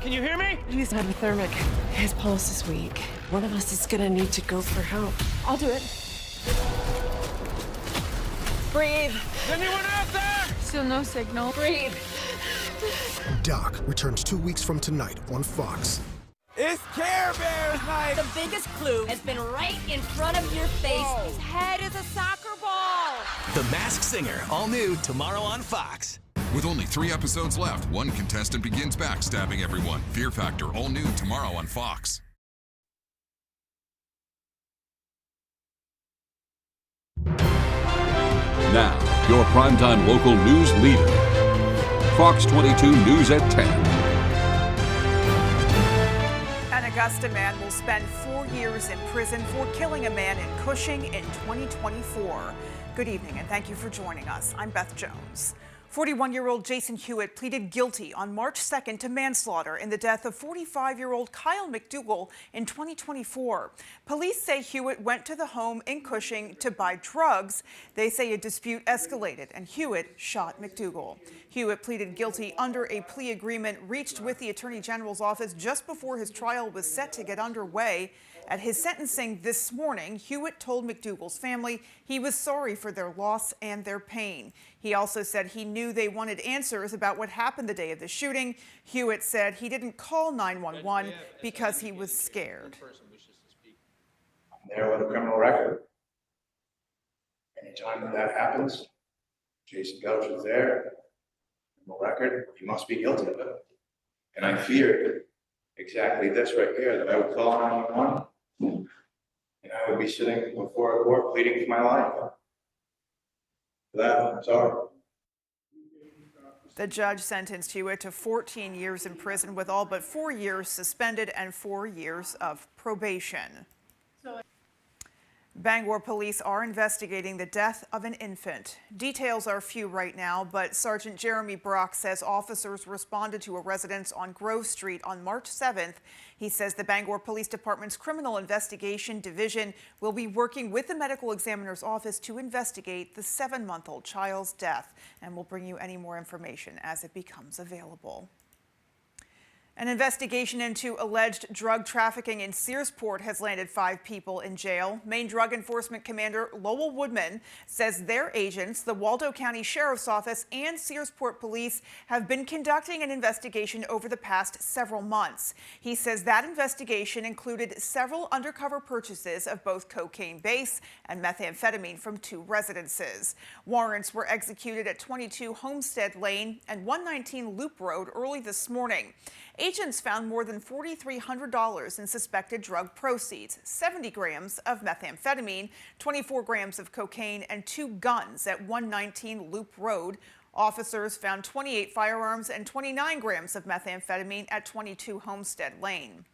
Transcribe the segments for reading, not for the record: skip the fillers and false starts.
Can you hear me? He's hypothermic. His pulse is weak. One of us is gonna need to go for help. I'll do it. Breathe. Is anyone out there? Still no signal. Breathe. Doc returns 2 weeks from tonight on Fox. It's Care Bears night! The biggest clue has been right in front of your face. His head is a soccer ball. The Masked Singer, all new tomorrow on Fox. With only 3 episodes left, one contestant begins backstabbing everyone. Fear Factor, all new tomorrow on Fox. Now, your primetime local news leader. Fox 22 News at 10. An Augusta man will spend 4 years in prison for killing a man in Cushing in 2024. Good evening and thank you for joining us. I'm Beth Jones. 41-year-old Jason Hewitt pleaded guilty on March 2nd to manslaughter in the death of 45-year-old Kyle McDougal in 2024. Police say Hewitt went to the home in Cushing to buy drugs. They say a dispute escalated and Hewitt shot McDougal. Hewitt pleaded guilty under a plea agreement reached with the Attorney General's office just before his trial was set to get underway. At his sentencing this morning, Hewitt told McDougal's family he was sorry for their loss and their pain. He also said he knew they wanted answers about what happened the day of the shooting. Hewitt said he didn't call 911 because he was scared. I'm there with a criminal record. Anytime that happens, Jason Gouch is there, criminal record, he must be guilty of it. And I feared exactly this right here, that I would call 911 and I would be sitting before a court pleading for my life. For that, I'm sorry. The judge sentenced Hewitt to 14 years in prison with all but 4 years suspended and 4 years of probation. Bangor police are investigating the death of an infant. Details are few right now, but Sergeant Jeremy Brock says officers responded to a residence on Grove Street on March 7th. He says the Bangor Police Department's Criminal Investigation Division will be working with the medical examiner's office to investigate the 7-month-old child's death, and we'll bring you any more information as it becomes available. An investigation into alleged drug trafficking in Searsport has landed 5 people in jail. Maine Drug Enforcement Commander Lowell Woodman says their agents, the Waldo County Sheriff's Office and Searsport Police, have been conducting an investigation over the past several months. He says that investigation included several undercover purchases of both cocaine base and methamphetamine from 2 residences. Warrants were executed at 22 Homestead Lane and 119 Loop Road early this morning. Agents found more than $4,300 in suspected drug proceeds, 70 grams of methamphetamine, 24 grams of cocaine, and 2 guns at 119 Loop Road. Officers found 28 firearms and 29 grams of methamphetamine at 22 Homestead Lane.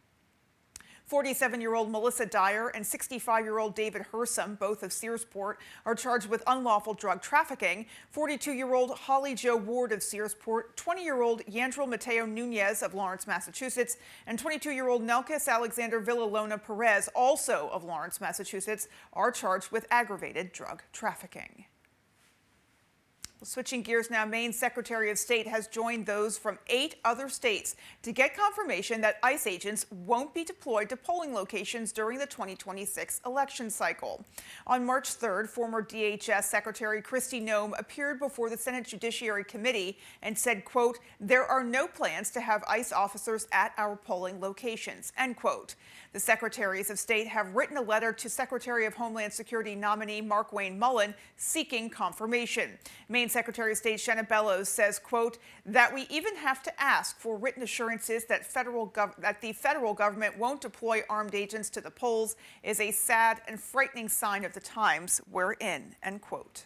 47-year-old Melissa Dyer and 65-year-old David Hersom, both of Searsport, are charged with unlawful drug trafficking. 42-year-old Holly Jo Ward of Searsport, 20-year-old Yandril Mateo Nunez of Lawrence, Massachusetts, and 22-year-old Nelkis Alexander Villalona Perez, also of Lawrence, Massachusetts, are charged with aggravated drug trafficking. Switching gears now, Maine's Secretary of State has joined those from 8 other states to get confirmation that ICE agents won't be deployed to polling locations during the 2026 election cycle. On March 3rd, former DHS Secretary Kristi Noem appeared before the Senate Judiciary Committee and said, quote, "There are no plans to have ICE officers at our polling locations," end quote. The Secretaries of State have written a letter to Secretary of Homeland Security nominee Markwayne Mullin seeking confirmation. Maine Secretary of State Shanna Bellows says, quote, "That we even have to ask for written assurances that the federal government won't deploy armed agents to the polls is a sad and frightening sign of the times we're in," end quote.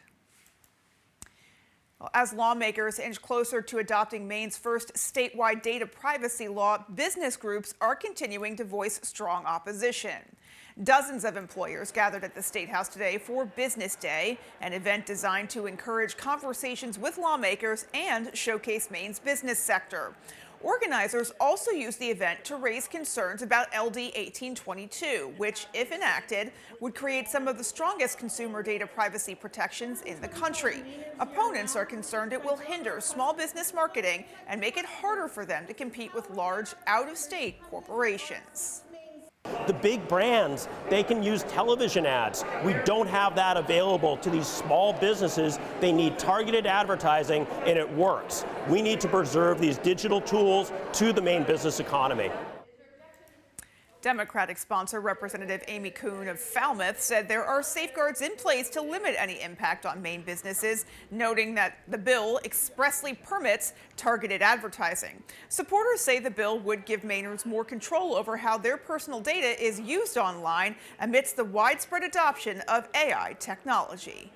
Well, as lawmakers inch closer to adopting Maine's first statewide data privacy law, business groups are continuing to voice strong opposition. Dozens of employers gathered at the State House today for Business Day, an event designed to encourage conversations with lawmakers and showcase Maine's business sector. Organizers also used the event to raise concerns about LD 1822, which, if enacted, would create some of the strongest consumer data privacy protections in the country. Opponents are concerned it will hinder small business marketing and make it harder for them to compete with large, out-of-state corporations. The big brands, they can use television ads. We don't have that available to these small businesses. They need targeted advertising, and it works. We need to preserve these digital tools to the Maine business economy. Democratic sponsor Representative Amy Kuhn of Falmouth said there are safeguards in place to limit any impact on Maine businesses, noting that the bill expressly permits targeted advertising. Supporters say the bill would give Mainers more control over how their personal data is used online amidst the widespread adoption of AI technology.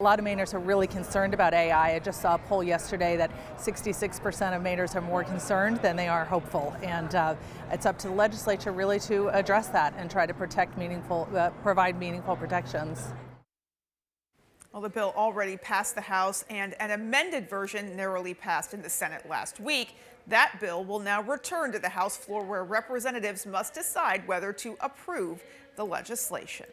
A lot of Mainers are really concerned about AI. I just saw a poll yesterday that 66% of Mainers are more concerned than they are hopeful. And it's up to the legislature really to address that and try to provide meaningful protections. Well, the bill already passed the House, and an amended version narrowly passed in the Senate last week. That bill will now return to the House floor, where representatives must decide whether to approve the legislation.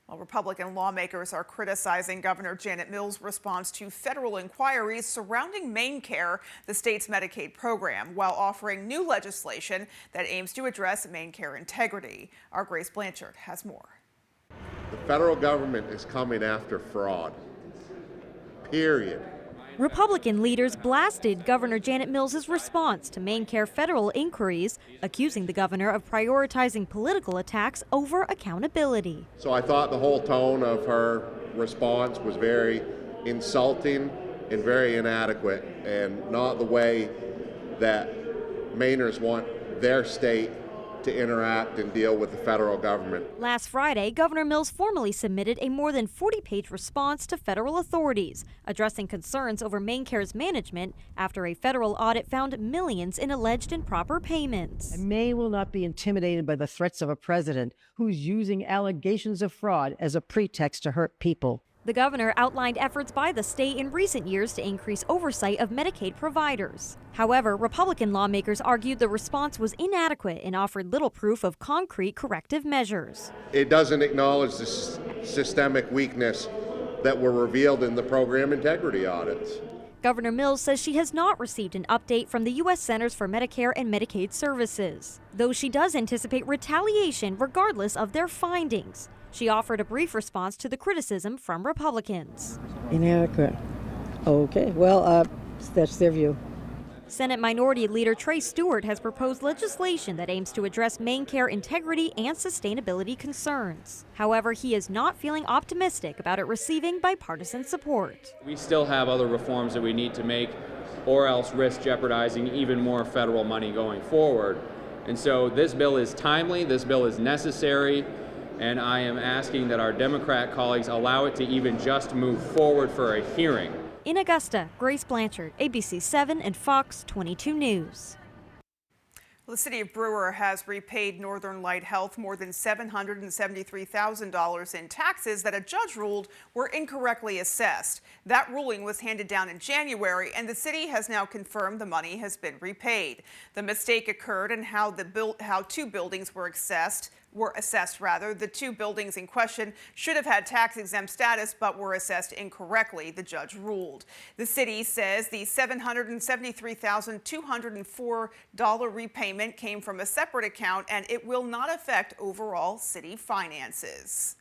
Well, Republican lawmakers are criticizing Governor Janet Mills' response to federal inquiries surrounding MaineCare, the state's Medicaid program, while offering new legislation that aims to address MaineCare integrity. Our Grace Blanchard has more. The federal government is coming after fraud, period. Republican leaders blasted Governor Janet Mills' response to MaineCare federal inquiries, accusing the governor of prioritizing political attacks over accountability. So I thought the whole tone of her response was very insulting and very inadequate, and not the way that Mainers want their state to interact and deal with the federal government. Last Friday, Governor Mills formally submitted a more than 40-page response to federal authorities, addressing concerns over MaineCare's management after a federal audit found millions in alleged improper payments. Maine will not be intimidated by the threats of a president who's using allegations of fraud as a pretext to hurt people. The governor outlined efforts by the state in recent years to increase oversight of Medicaid providers. However, Republican lawmakers argued the response was inadequate and offered little proof of concrete corrective measures. It doesn't acknowledge the systemic weakness that were revealed in the program integrity audits. Governor Mills says she has not received an update from the U.S. Centers for Medicare and Medicaid Services, though she does anticipate retaliation regardless of their findings. She offered a brief response to the criticism from Republicans. Inadequate. Okay, well, that's their view. Senate Minority Leader Trey Stewart has proposed legislation that aims to address MaineCare integrity and sustainability concerns. However, he is not feeling optimistic about it receiving bipartisan support. We still have other reforms that we need to make, or else risk jeopardizing even more federal money going forward. And so this bill is timely, this bill is necessary, and I am asking that our Democrat colleagues allow it to even just move forward for a hearing. In Augusta, Grace Blanchard, ABC 7 and Fox 22 News. Well, the city of Brewer has repaid Northern Light Health more than $773,000 in taxes that a judge ruled were incorrectly assessed. That ruling was handed down in January, and the city has now confirmed the money has been repaid. The mistake occurred in how two buildings were assessed. The two buildings in question should have had tax-exempt status but were assessed incorrectly, the judge ruled. The city says the $773,204 repayment came from a separate account, and it will not affect overall city finances.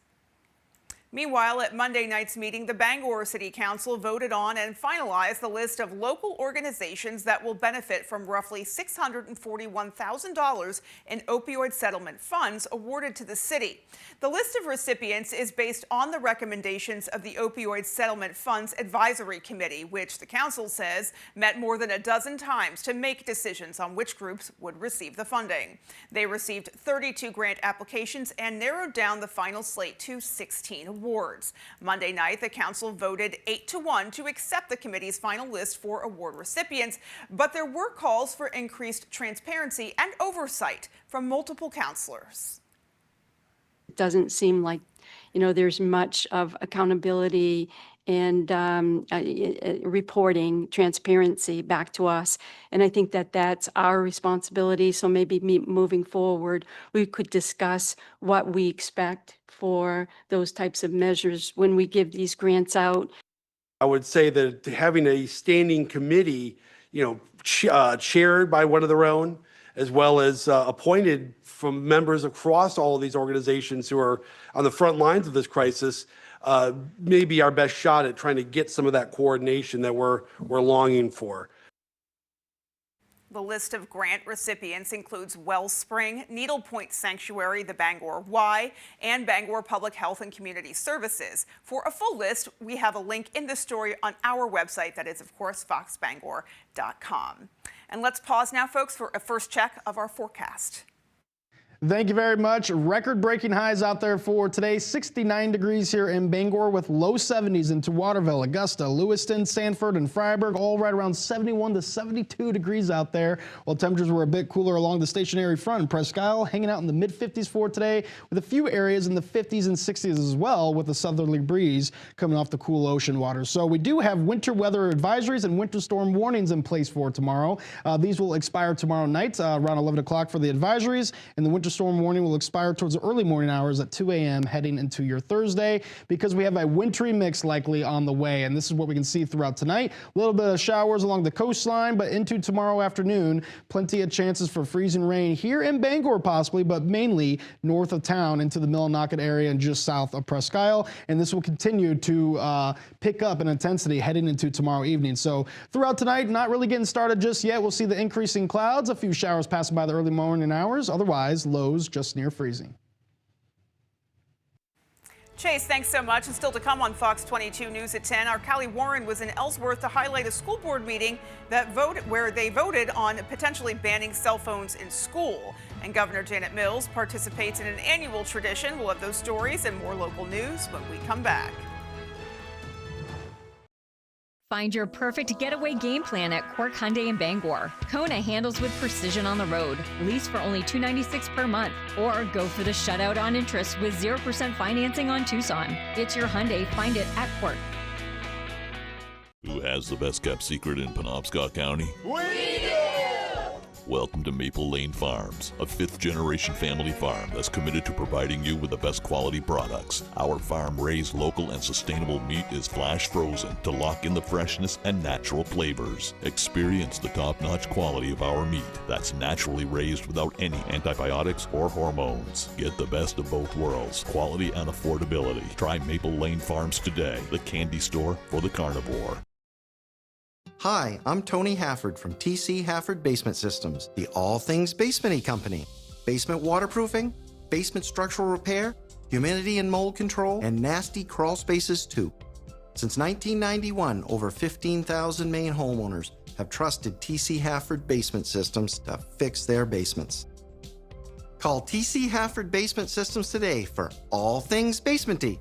Meanwhile, at Monday night's meeting, the Bangor City Council voted on and finalized the list of local organizations that will benefit from roughly $641,000 in opioid settlement funds awarded to the city. The list of recipients is based on the recommendations of the Opioid Settlement Funds Advisory Committee, which the council says met more than a dozen times to make decisions on which groups would receive the funding. They received 32 grant applications and narrowed down the final slate to 16 awards. Monday night, the council voted 8-1 to accept the committee's final list for award recipients, but there were calls for increased transparency and oversight from multiple councilors. It doesn't seem like, there's much of accountability and reporting transparency back to us. And I think that that's our responsibility. So maybe moving forward, we could discuss what we expect for those types of measures when we give these grants out. I would say that having a standing committee, chaired by one of their own, as well as appointed from members across all of these organizations who are on the front lines of this crisis, may be our best shot at trying to get some of that coordination that we're longing for. The list of grant recipients includes Wellspring, Needle Point Sanctuary, the Bangor Y, and Bangor Public Health and Community Services. For a full list, we have a link in the story on our website. That is, of course, foxbangor.com. And let's pause now, folks, for a first check of our forecast. Thank you very much. Record-breaking highs out there for today. 69 degrees here in Bangor with low 70s into Waterville, Augusta, Lewiston, Sanford, and Freiburg, all right around 71 to 72 degrees out there, while temperatures were a bit cooler along the stationary front in Presque Isle, hanging out in the mid-50s for today, with a few areas in the 50s and 60s as well, with a southerly breeze coming off the cool ocean waters. So we do have winter weather advisories and winter storm warnings in place for tomorrow. These will expire tomorrow night around 11 o'clock for the advisories, and the winter storm warning will expire towards the early morning hours at 2 a.m. heading into your Thursday, because we have a wintry mix likely on the way, and this is what we can see throughout tonight. A little bit of showers along the coastline, but into tomorrow afternoon, plenty of chances for freezing rain here in Bangor possibly, but mainly north of town into the Millinocket area and just south of Presque Isle, and this will continue to pick up in intensity heading into tomorrow evening. So throughout tonight, not really getting started just yet. We'll see the increasing clouds, a few showers passing by the early morning hours, otherwise lows just near freezing. Chase, thanks so much. And still to come on Fox 22 News at 10, our Callie Warren was in Ellsworth to highlight a school board meeting where they voted on potentially banning cell phones in school. And Governor Janet Mills participates in an annual tradition. We'll have those stories and more local news when we come back. Find your perfect getaway game plan at Quirk Hyundai in Bangor. Kona handles with precision on the road. Lease for only $296 per month. Or go for the shutout on interest with 0% financing on Tucson. It's your Hyundai. Find it at Quirk. Who has the best kept secret in Penobscot County? We do! Welcome to Maple Lane Farms, a fifth-generation family farm that's committed to providing you with the best quality products. Our farm-raised local and sustainable meat is flash frozen to lock in the freshness and natural flavors. Experience the top-notch quality of our meat that's naturally raised without any antibiotics or hormones. Get the best of both worlds, quality and affordability. Try Maple Lane Farms today, the candy store for the carnivore. Hi, I'm Tony Hafford from TC Hafford Basement Systems, the all things basement-y company. Basement waterproofing, basement structural repair, humidity and mold control, and nasty crawl spaces too. Since 1991, over 15,000 Maine homeowners have trusted TC Hafford Basement Systems to fix their basements. Call TC Hafford Basement Systems today for all things basement-y.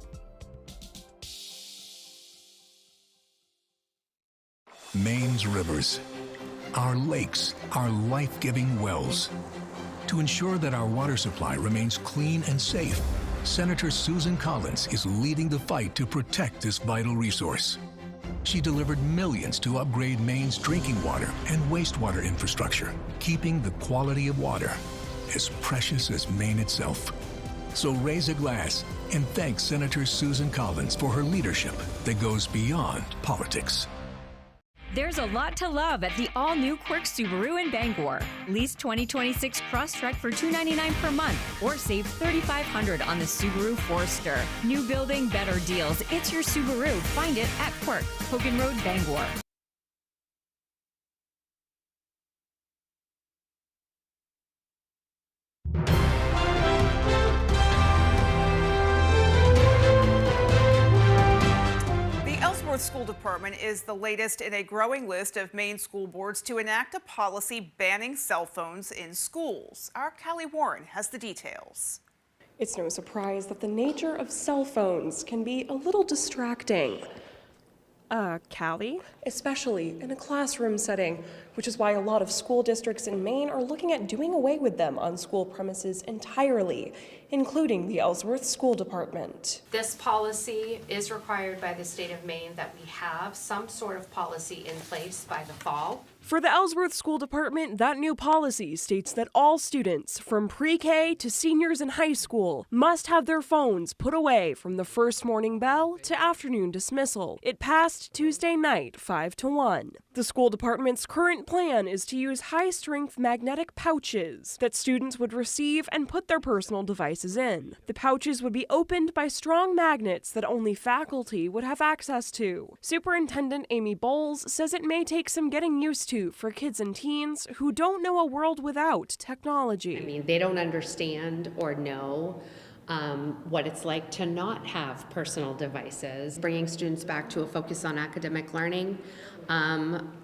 Maine's rivers, our lakes, our life-giving wells. To ensure that our water supply remains clean and safe, Senator Susan Collins is leading the fight to protect this vital resource. She delivered millions to upgrade Maine's drinking water and wastewater infrastructure, keeping the quality of water as precious as Maine itself. So raise a glass and thank Senator Susan Collins for her leadership that goes beyond politics. There's a lot to love at the all-new Quirk Subaru in Bangor. Lease 2026 Crosstrek for $299 per month or save $3,500 on the Subaru Forester. New building, better deals. It's your Subaru. Find it at Quirk, Hogan Road, Bangor. School Department is the latest in a growing list of Maine school boards to enact a policy banning cell phones in schools. Our Callie Warren has the details. It's no surprise that the nature of cell phones can be a little distracting. Callie? Especially in a classroom setting, which is why a lot of school districts in Maine are looking at doing away with them on school premises entirely, including the Ellsworth School Department. This policy is required by the state of Maine that we have some sort of policy in place by the fall. For the Ellsworth School Department, that new policy states that all students, from pre-K to seniors in high school, must have their phones put away from the first morning bell to afternoon dismissal. It passed Tuesday night, 5-1. The school department's current plan is to use high-strength magnetic pouches that students would receive and put their personal devices in. The pouches would be opened by strong magnets that only faculty would have access to. Superintendent Amy Bowles says it may take some getting used to for kids and teens who don't know a world without technology. I mean, they don't understand or know what it's like to not have personal devices. Bringing students back to a focus on academic learning.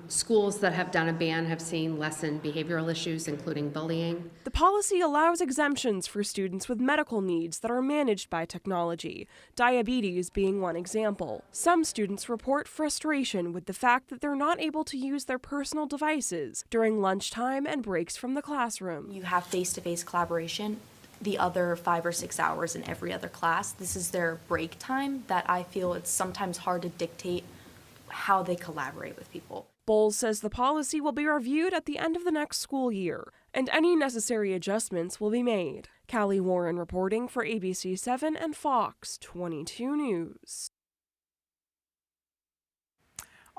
Schools that have done a ban have seen lessened behavioral issues, including bullying. The policy allows exemptions for students with medical needs that are managed by technology, diabetes being one example. Some students report frustration with the fact that they're not able to use their personal devices during lunchtime and breaks from the classroom. You have face-to-face collaboration. The other 5 or 6 hours in every other class, this is their break time that I feel it's sometimes hard to dictate how they collaborate with people. Bowles says the policy will be reviewed at the end of the next school year, and any necessary adjustments will be made. Callie Warren reporting for ABC 7 and Fox 22 News.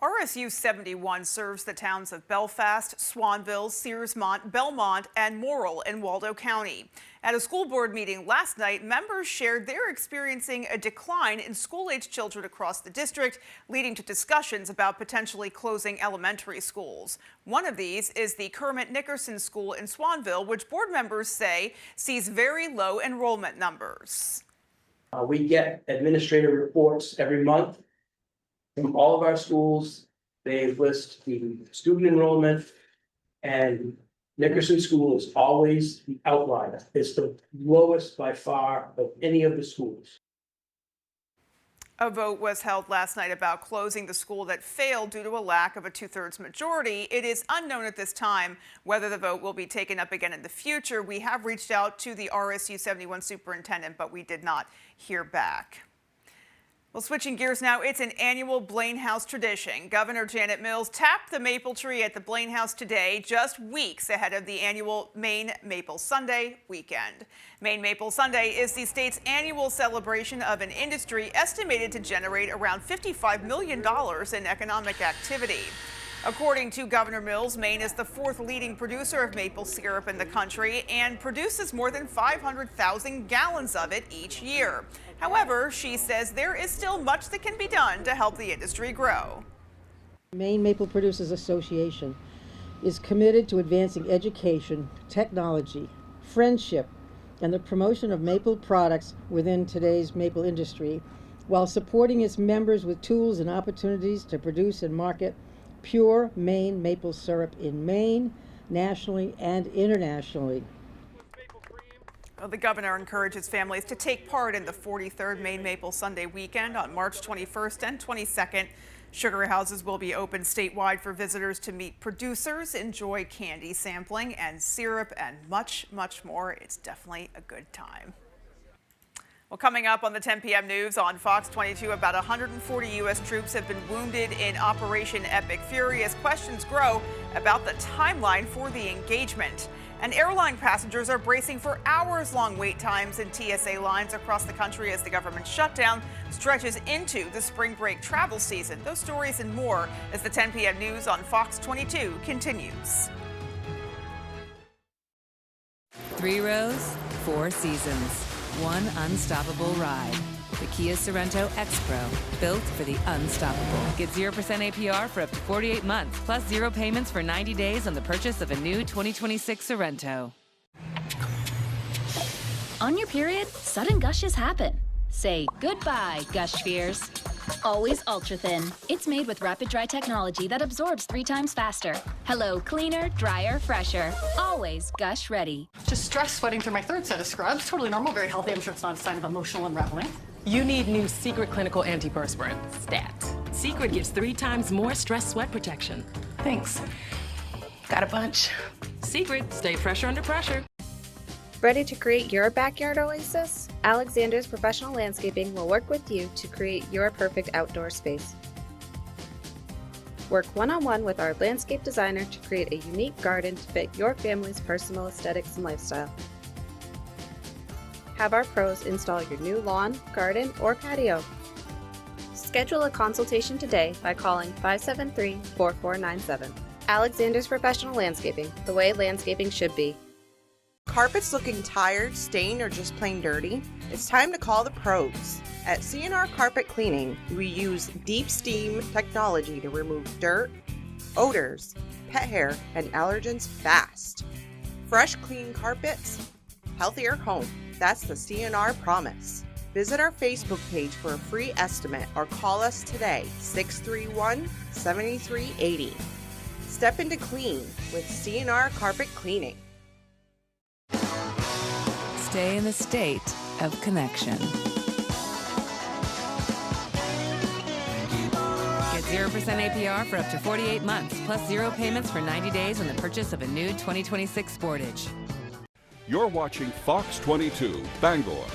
RSU 71 serves the towns of Belfast, Swanville, Searsmont, Belmont, and Morrill in Waldo County. At a school board meeting last night, members shared they're experiencing a decline in school-age children across the district, leading to discussions about potentially closing elementary schools. One of these is the Kermit Nickerson School in Swanville, which board members say sees very low enrollment numbers. We get administrative reports every month from all of our schools. They list the student enrollment, and Nickerson School is always the outlier. It's the lowest by far of any of the schools. A vote was held last night about closing the school that failed due to a lack of a 2/3 majority. It is unknown at this time whether the vote will be taken up again in the future. We have reached out to the RSU 71 superintendent, but we did not hear back. Well, switching gears now, it's an annual Blaine House tradition. Governor Janet Mills tapped the maple tree at the Blaine House today, just weeks ahead of the annual Maine Maple Sunday weekend. Maine Maple Sunday is the state's annual celebration of an industry estimated to generate around $55 million in economic activity. According to Governor Mills, Maine is the 4th leading producer of maple syrup in the country and produces more than 500,000 gallons of it each year. However, she says there is still much that can be done to help the industry grow. Maine Maple Producers Association is committed to advancing education, technology, friendship, and the promotion of maple products within today's maple industry, while supporting its members with tools and opportunities to produce and market pure Maine maple syrup in Maine, nationally and internationally. Well, the governor encourages families to take part in the 43rd Maine Maple Sunday weekend on March 21st and 22nd. Sugar houses will be open statewide for visitors to meet producers, enjoy candy sampling and syrup, and much, much more. It's definitely a good time. Well, coming up on the 10 p.m. news on Fox 22, about 140 U.S. troops have been wounded in Operation Epic Fury as questions grow about the timeline for the engagement. And airline passengers are bracing for hours-long wait times in TSA lines across the country as the government shutdown stretches into the spring break travel season. Those stories and more as the 10 p.m. news on Fox 22 continues. 3 rows, 4 seasons. One unstoppable ride. The Kia Sorento X-Pro, built for the unstoppable. Get 0% APR for up to 48 months, plus 0 payments for 90 days on the purchase of a new 2026 Sorento. On your period, sudden gushes happen. Say goodbye, gush fears. Always ultra thin. It's made with rapid dry technology that absorbs 3 times faster. Hello, cleaner, drier, fresher. Always gush ready. Just stress sweating through my 3rd set of scrubs. Totally normal, very healthy. I'm sure it's not a sign of emotional unraveling. You need new Secret Clinical Antiperspirant, STAT. Secret gives 3 times more stress sweat protection. Thanks. Got a bunch. Secret, stay fresher under pressure. Ready to create your backyard oasis? Alexander's Professional Landscaping will work with you to create your perfect outdoor space. Work one-on-one with our landscape designer to create a unique garden to fit your family's personal aesthetics and lifestyle. Have our pros install your new lawn, garden, or patio. Schedule a consultation today by calling 573-4497. Alexander's Professional Landscaping, the way landscaping should be. Carpets looking tired, stained, or just plain dirty? It's time to call the pros. At C&R Carpet Cleaning, we use deep steam technology to remove dirt, odors, pet hair, and allergens fast. Fresh, clean carpets, healthier home. That's the C&R promise. Visit our Facebook page for a free estimate or call us today, 631-7380. Step into clean with C&R Carpet Cleaning. Stay in the state of connection. Get 0% APR for up to 48 months, plus 0 payments for 90 days on the purchase of a new 2026 Sportage. You're watching Fox 22, Bangor.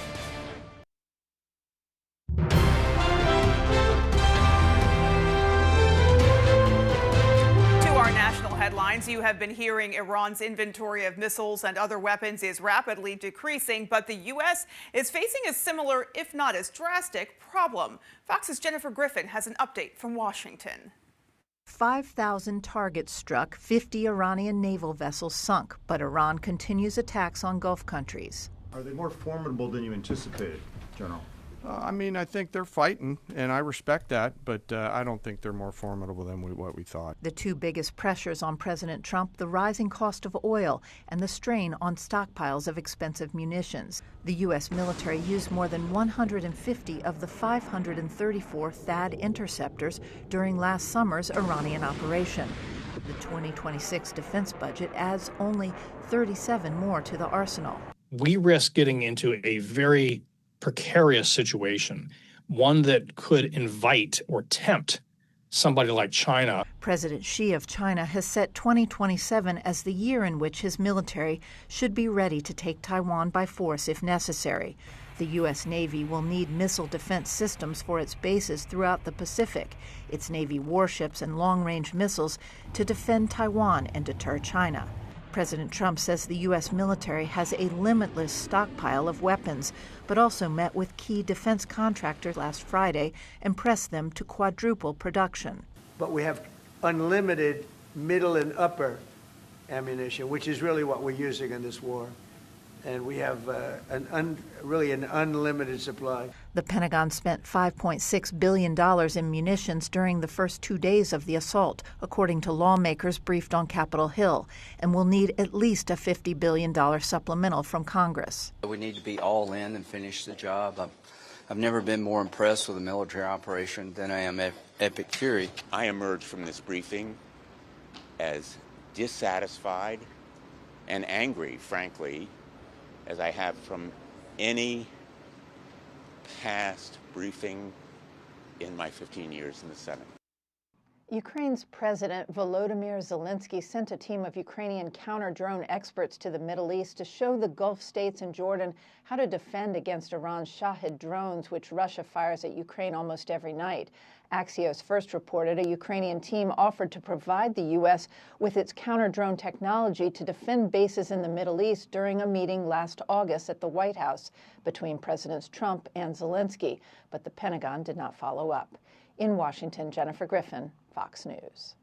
Headlines. You have been hearing Iran's inventory of missiles and other weapons is rapidly decreasing, but the U.S. is facing a similar, if not as drastic, problem. Fox's Jennifer Griffin has an update from Washington. 5,000 targets struck, 50 Iranian naval vessels sunk, but Iran continues attacks on Gulf countries. Are they more formidable than you anticipated, General? I think they're fighting, and I respect that, but I don't think they're more formidable than what we thought. The 2 biggest pressures on President Trump, the rising cost of oil and the strain on stockpiles of expensive munitions. The U.S. military used more than 150 of the 534 THAAD interceptors during last summer's Iranian operation. The 2026 defense budget adds only 37 more to the arsenal. We risk getting into a very precarious situation, one that could invite or tempt somebody like China. President Xi of China has set 2027 as the year in which his military should be ready to take Taiwan by force if necessary. The U.S. Navy will need missile defense systems for its bases throughout the Pacific, its Navy warships and long-range missiles to defend Taiwan and deter China. President Trump says the U.S. military has a limitless stockpile of weapons, but also met with key defense contractors last Friday and pressed them to quadruple production. But we have unlimited middle and upper ammunition, which is really what we're using in this war. And we have really an unlimited supply. The Pentagon spent $5.6 billion in munitions during the first 2 days of the assault, according to lawmakers briefed on Capitol Hill, and will need at least a $50 billion supplemental from Congress. We need to be all in and finish the job. I've never been more impressed with a military operation than I am at Epic Fury. I emerged from this briefing as dissatisfied and angry, frankly, as I have from any past briefing in my 15 years in the Senate. Ukraine's President Volodymyr Zelensky sent a team of Ukrainian counter-drone experts to the Middle East to show the Gulf states and Jordan how to defend against Iran's Shahed drones, which Russia fires at Ukraine almost every night. Axios first reported a Ukrainian team offered to provide the U.S. with its counter-drone technology to defend bases in the Middle East during a meeting last August at the White House between Presidents Trump and Zelensky, but the Pentagon did not follow up. In Washington, Jennifer Griffin, Fox News.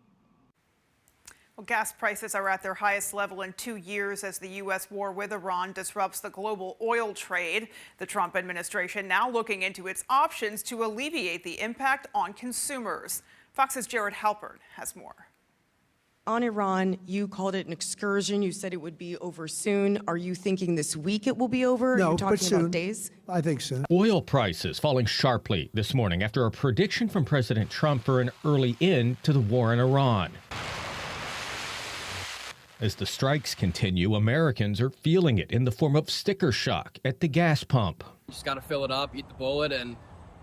Well, gas prices are at their highest level in 2 years as the U.S. war with Iran disrupts the global oil trade. The Trump administration now looking into its options to alleviate the impact on consumers. Fox's Jared Halpern has more. On Iran, you called it an excursion. You said it would be over soon. Are you thinking this week it will be over? No, Are you talking but soon. about days? I think so. Oil prices falling sharply this morning after a prediction from President Trump for an early end to the war in Iran. As the strikes continue, Americans are feeling it in the form of sticker shock at the gas pump. You just got to fill it up, eat the bullet, and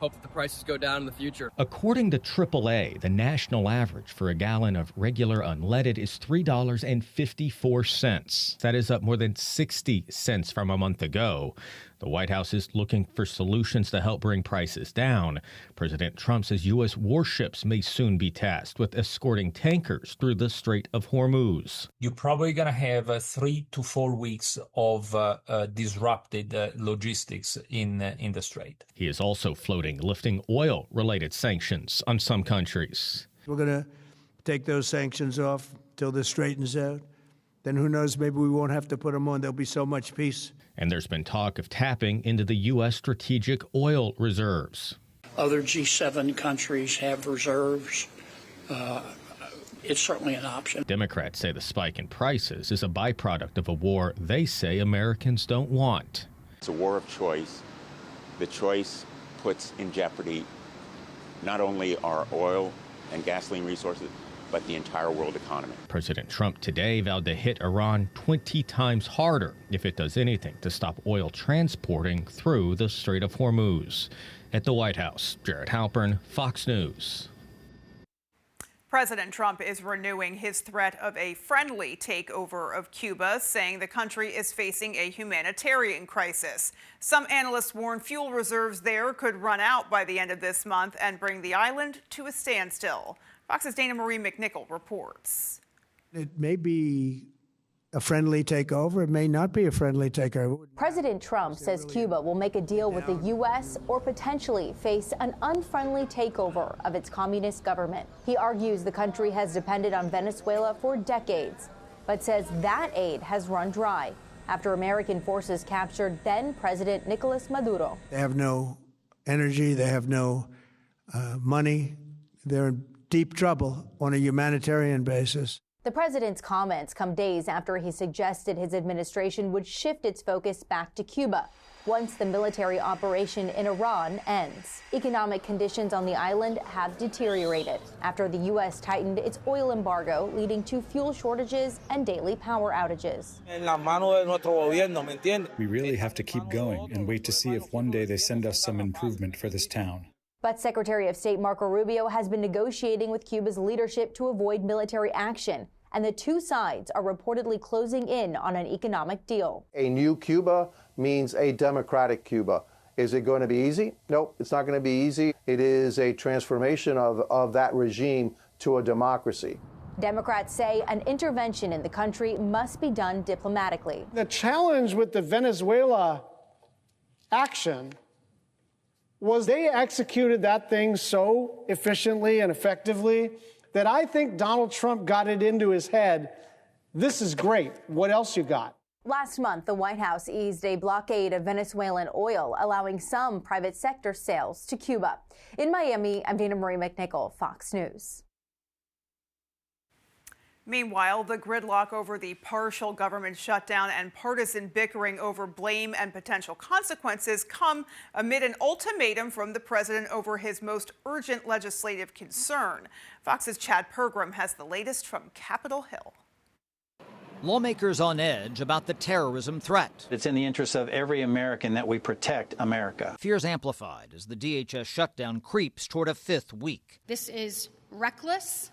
hope that the prices go down in the future. According to AAA, the national average for a gallon of regular unleaded is $3.54. That is up more than 60 cents from a month ago. The White House is looking for solutions to help bring prices down. President Trump says U.S. warships may soon be tasked with escorting tankers through the Strait of Hormuz. You're probably going to have 3 to 4 weeks of disrupted logistics in the Strait. He is also floating lifting oil-related sanctions on some countries. We're going to take those sanctions off till this straightens out. Then who knows, maybe we won't have to put them on. There'll be so much peace. And there's been talk of tapping into the U.S. strategic oil reserves. Other G7 countries have reserves. It's certainly an option. Democrats say the spike in prices is a byproduct of a war they say Americans don't want. It's a war of choice. The choice puts in jeopardy not only our oil and gasoline resources, but the entire world economy. President Trump today vowed to hit Iran 20 times harder if it does anything to stop oil transporting through the Strait of Hormuz. At the White House, Jared Halpern, Fox News. President Trump is renewing his threat of a friendly takeover of Cuba, saying the country is facing a humanitarian crisis. Some analysts warn fuel reserves there could run out by the end of this month and bring the island to a standstill. Fox's Dana Marie McNichol reports. It may be a friendly takeover. It may not be a friendly takeover. President Trump says Cuba will make a deal with the U.S. or potentially face an unfriendly takeover of its communist government. He argues the country has depended on Venezuela for decades, but says that aid has run dry after American forces captured then-President Nicolas Maduro. They have no energy. They have no money. They're in deep trouble on a humanitarian basis. The president's comments come days after he suggested his administration would shift its focus back to Cuba once the military operation in Iran ends. Economic conditions on the island have deteriorated after the U.S. tightened its oil embargo, leading to fuel shortages and daily power outages. We really have to keep going and wait to see if one day they send us some improvement for this town. But Secretary of State Marco Rubio has been negotiating with Cuba's leadership to avoid military action, and the two sides are reportedly closing in on an economic deal. A new Cuba means a democratic Cuba. Is it going to be easy? Nope, it's not going to be easy. It is a transformation of that regime to a democracy. Democrats say an intervention in the country must be done diplomatically. The challenge with the Venezuela action was they executed that thing so efficiently and effectively that I think Donald Trump got it into his head. This is great. What else you got? Last month, the White House eased a blockade of Venezuelan oil, allowing some private sector sales to Cuba. In Miami, I'm Dana Marie McNichol, Fox News. Meanwhile, the gridlock over the partial government shutdown and partisan bickering over blame and potential consequences come amid an ultimatum from the president over his most urgent legislative concern. Fox's Chad Pergram has the latest from Capitol Hill. Lawmakers on edge about the terrorism threat. It's in the interest of every American that we protect America. Fears amplified as the DHS shutdown creeps toward a fifth week. This is reckless.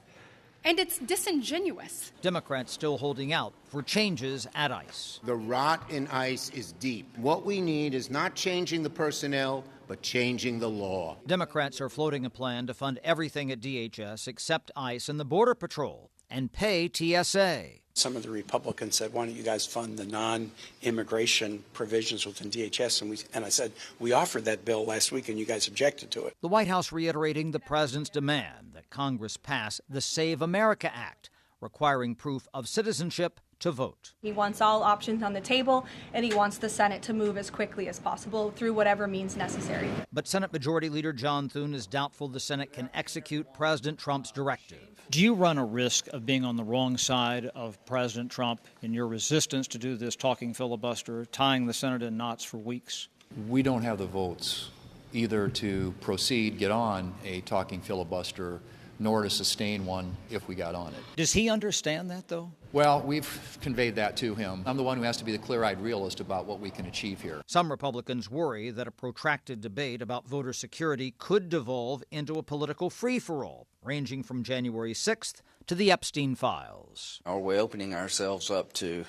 And it's disingenuous. Democrats still holding out for changes at ICE. The rot in ICE is deep. What we need is not changing the personnel, but changing the law. Democrats are floating a plan to fund everything at DHS except ICE and the Border Patrol and pay TSA. Some of the Republicans said, why don't you guys fund the non-immigration provisions within DHS? And I said, we offered that bill last week and you guys objected to it. The White House reiterating the president's demand that Congress pass the Save America Act, requiring proof of citizenship to vote. He wants all options on the table, and he wants the Senate to move as quickly as possible through whatever means necessary. But Senate Majority Leader John Thune is doubtful the Senate can execute President Trump's directive. Do you run a risk of being on the wrong side of President Trump in your resistance to do this talking filibuster, tying the Senate in knots for weeks? We don't have the votes either to proceed, get on a talking filibuster nor to sustain one if we got on it. Does he understand that, though? Well, we've conveyed that to him. I'm the one who has to be the clear-eyed realist about what we can achieve here. Some Republicans worry that a protracted debate about voter security could devolve into a political free-for-all, ranging from January 6th to the Epstein files. Are we opening ourselves up to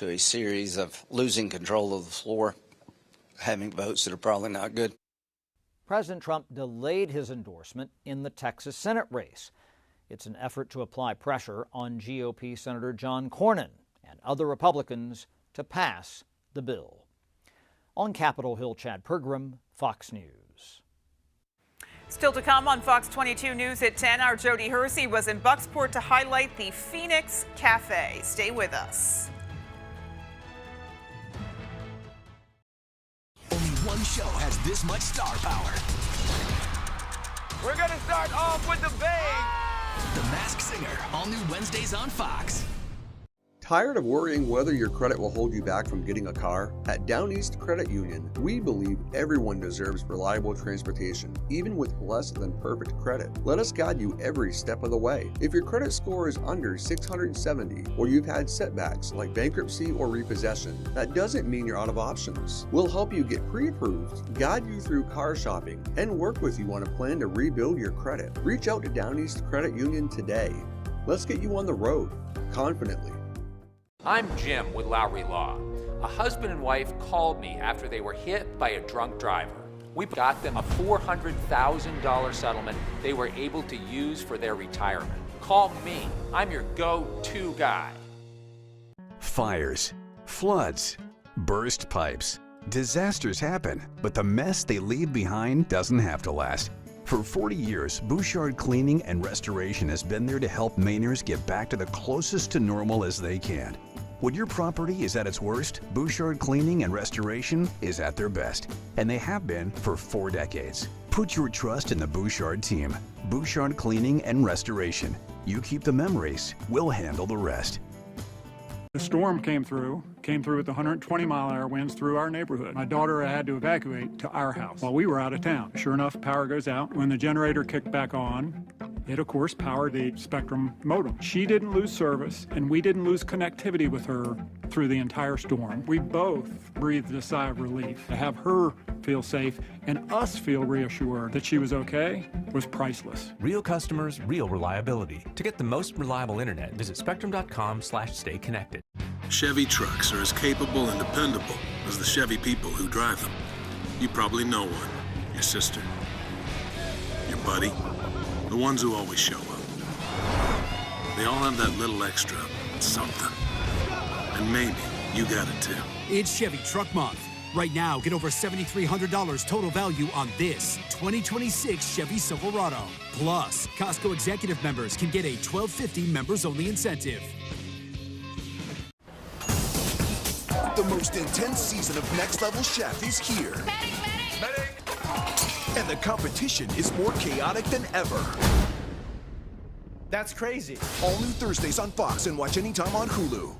a series of losing control of the floor, having votes that are probably not good? President Trump delayed his endorsement in the Texas Senate race. It's an effort to apply pressure on GOP Senator John Cornyn and other Republicans to pass the bill. On Capitol Hill, Chad Pergram, Fox News. Still to come on Fox 22 News at 10, our Jody Hersey was in Bucksport to highlight the Phoenix Cafe. Stay with us. Only one show has this much star power. We're going to start off with the bang. The Masked Singer, all new Wednesdays on Fox. Tired of worrying whether your credit will hold you back from getting a car? At Down East Credit Union, we believe everyone deserves reliable transportation, even with less than perfect credit. Let us guide you every step of the way. If your credit score is under 670 or you've had setbacks like bankruptcy or repossession, that doesn't mean you're out of options. We'll help you get pre-approved, guide you through car shopping, and work with you on a plan to rebuild your credit. Reach out to Down East Credit Union today. Let's get you on the road confidently. I'm Jim with Lowry Law. A husband and wife called me after they were hit by a drunk driver. We got them a $400,000 settlement they were able to use for their retirement. Call me. I'm your go-to guy. Fires, floods, burst pipes. Disasters happen, but the mess they leave behind doesn't have to last. For 40 years, Bouchard Cleaning and Restoration has been there to help Mainers get back to the closest to normal as they can. When your property is at its worst, Bouchard Cleaning and Restoration is at their best, and they have been for 4 decades. Put your trust in the Bouchard team. Bouchard Cleaning and Restoration. You keep the memories, we'll handle the rest. The storm came through with 120-mile-an-hour winds through our neighborhood. My daughter had to evacuate to our house while we were out of town. Sure enough, power goes out. When the generator kicked back on, it, of course, powered the Spectrum modem. She didn't lose service, and we didn't lose connectivity with her through the entire storm. We both breathed a sigh of relief. To have her feel safe and us feel reassured that she was okay was priceless. Real customers, real reliability. To get the most reliable internet, visit spectrum.com/stay connected. Chevy trucks are as capable and dependable as the Chevy people who drive them. You probably know one. Your sister. Your buddy. The ones who always show up. They all have that little extra something. And maybe you got it too. It's Chevy Truck Month. Right now, get over $7,300 total value on this 2026 Chevy Silverado. Plus, Costco Executive members can get a $12.50 members-only incentive. The most intense season of Next Level Chef is here. Medic! And the competition is more chaotic than ever. That's crazy. All new Thursdays on Fox and watch anytime on Hulu.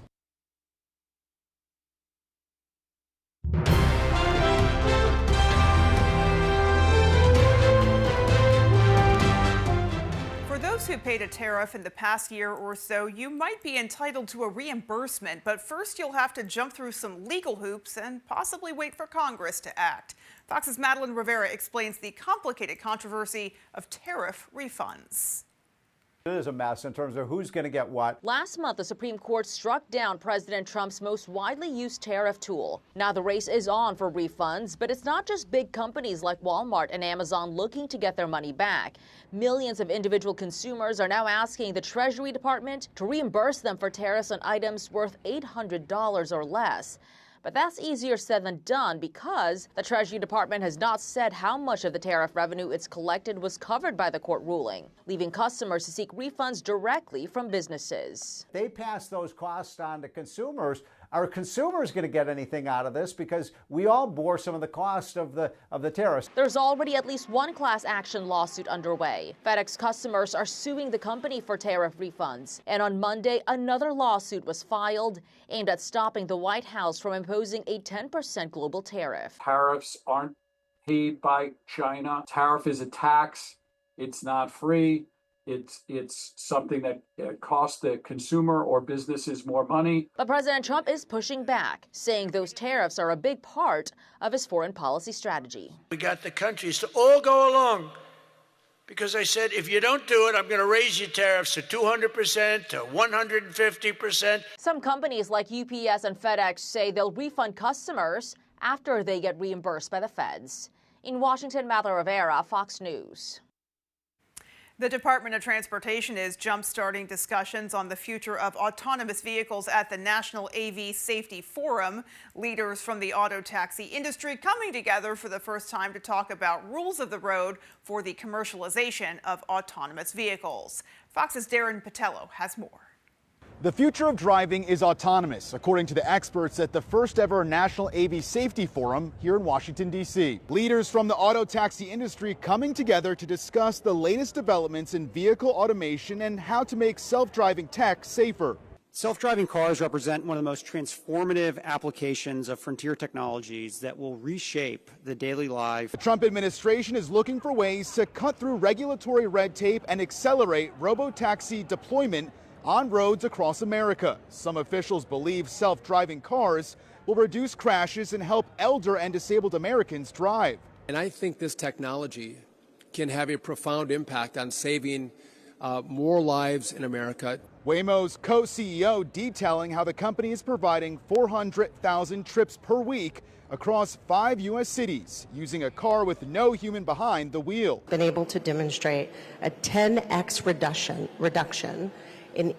For those who paid a tariff in the past year or so, you might be entitled to a reimbursement, but first you'll have to jump through some legal hoops and possibly wait for Congress to act. Fox's Madeline Rivera explains the complicated controversy of tariff refunds. It is a mess in terms of who's going to get what. Last month, the Supreme Court struck down President Trump's most widely used tariff tool. Now the race is on for refunds, but it's not just big companies like Walmart and Amazon looking to get their money back. Millions of individual consumers are now asking the Treasury Department to reimburse them for tariffs on items worth $800 or less. But that's easier said than done because the Treasury Department has not said how much of the tariff revenue it's collected was covered by the court ruling, leaving customers to seek refunds directly from businesses. They pass those costs on to consumers. Are consumers going to get anything out of this? Because we all bore some of the cost of the tariffs. There's already at least one class action lawsuit underway. FedEx customers are suing the company for tariff refunds. And on Monday, another lawsuit was filed aimed at stopping the White House from imposing a 10% global tariff. Tariffs aren't paid by China. Tariff is a tax. It's not free. It's something that costs the consumer or businesses more money. But President Trump is pushing back, saying those tariffs are a big part of his foreign policy strategy. We got the countries to all go along because I said, if you don't do it, I'm going to raise your tariffs to 200%, to 150%. Some companies like UPS and FedEx say they'll refund customers after they get reimbursed by the feds. In Washington, Mather Rivera, Fox News. The Department of Transportation is jump-starting discussions on the future of autonomous vehicles at the National AV Safety Forum. Leaders from the auto taxi industry coming together for the first time to talk about rules of the road for the commercialization of autonomous vehicles. Fox's Darren Patello has more. The future of driving is autonomous, according to the experts at the first ever National AV Safety Forum here in Washington, D.C. Leaders from the auto taxi industry coming together to discuss the latest developments in vehicle automation and how to make self-driving tech safer. Self-driving cars represent one of the most transformative applications of frontier technologies that will reshape the daily life. The Trump administration is looking for ways to cut through regulatory red tape and accelerate robo-taxi deployment on roads across America. Some officials believe self-driving cars will reduce crashes and help elder and disabled Americans drive. And I think this technology can have a profound impact on saving more lives in America. Waymo's co-CEO detailing how the company is providing 400,000 trips per week across 5 U.S. cities using a car with no human behind the wheel. Been able to demonstrate a 10x reduction in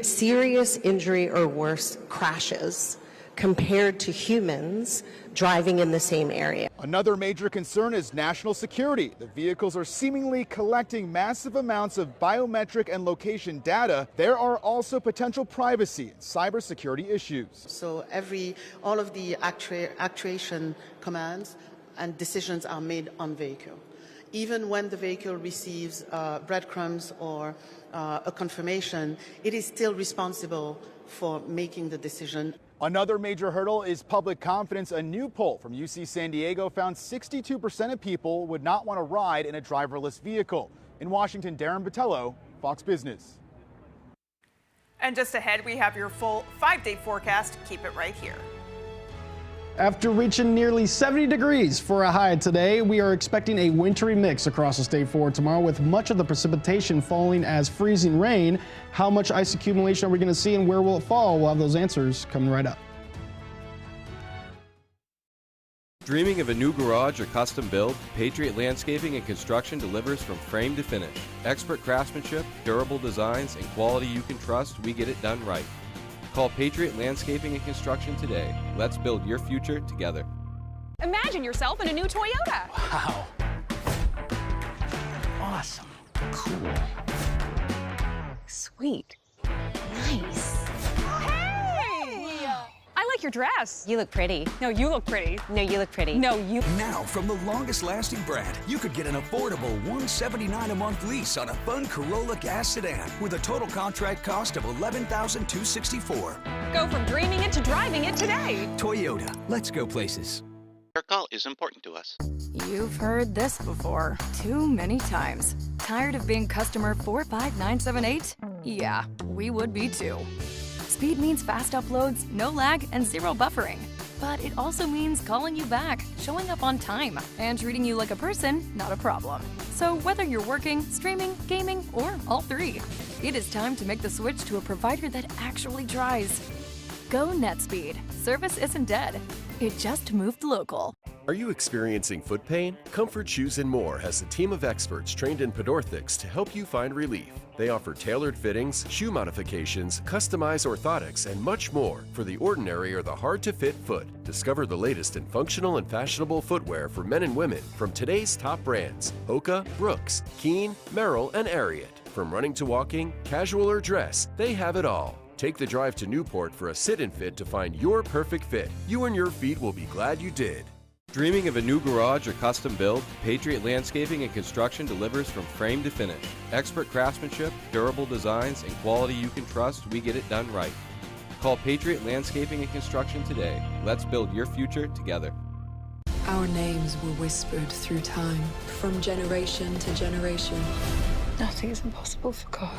serious injury or worse crashes compared to humans driving in the same area. Another major concern is national security. The vehicles are seemingly collecting massive amounts of biometric and location data. There are also potential privacy and cybersecurity issues. So all of the actuation commands and decisions are made on vehicle. Even when the vehicle receives breadcrumbs or a confirmation, it is still responsible for making the decision. Another major hurdle is public confidence. A new poll from UC San Diego found 62% of people would not want to ride in a driverless vehicle. In Washington, Darren Patello, Fox Business. And just ahead, we have your full 5-day forecast. Keep it right here. After reaching nearly 70 degrees for a high today, we are expecting a wintry mix across the state for tomorrow, with much of the precipitation falling as freezing rain. How much ice accumulation are we going to see and where will it fall? We'll have those answers coming right up. Dreaming of a new garage or custom build? Patriot Landscaping and Construction delivers from frame to finish. Expert craftsmanship, durable designs, and quality you can trust. We get it done right. Call Patriot Landscaping and Construction today. Let's build your future together. Imagine yourself in a new Toyota. Wow. Awesome. Cool. Sweet. Nice. I like your dress. You look pretty. No, you look pretty. No, you look pretty. No, you. Now, from the longest-lasting brand, you could get an affordable $179 a month lease on a fun Corolla gas sedan with a total contract cost of $11,264. Go from dreaming it to driving it today. Toyota. Let's go places. Your call is important to us. You've heard this before, too many times. Tired of being customer 45978? Yeah, we would be too. Speed means fast uploads, no lag, and zero buffering. But it also means calling you back, showing up on time, and treating you like a person, not a problem. So whether you're working, streaming, gaming, or all three, it is time to make the switch to a provider that actually tries. Go NetSpeed. Service isn't dead. It just moved local. Are you experiencing foot pain? Comfort Shoes & More has a team of experts trained in podorthics to help you find relief. They offer tailored fittings, shoe modifications, customized orthotics, and much more for the ordinary or the hard-to-fit foot. Discover the latest in functional and fashionable footwear for men and women from today's top brands: Hoka, Brooks, Keen, Merrell, and Ariat. From running to walking, casual or dress, they have it all. Take the drive to Newport for a sit-and fit to find your perfect fit. You and your feet will be glad you did. Dreaming of a new garage or custom build? Patriot Landscaping and Construction delivers from frame to finish. Expert craftsmanship, durable designs, and quality you can trust. We get it done right. Call Patriot Landscaping and Construction today. Let's build your future together. Our names were whispered through time, from generation to generation. Nothing is impossible for God.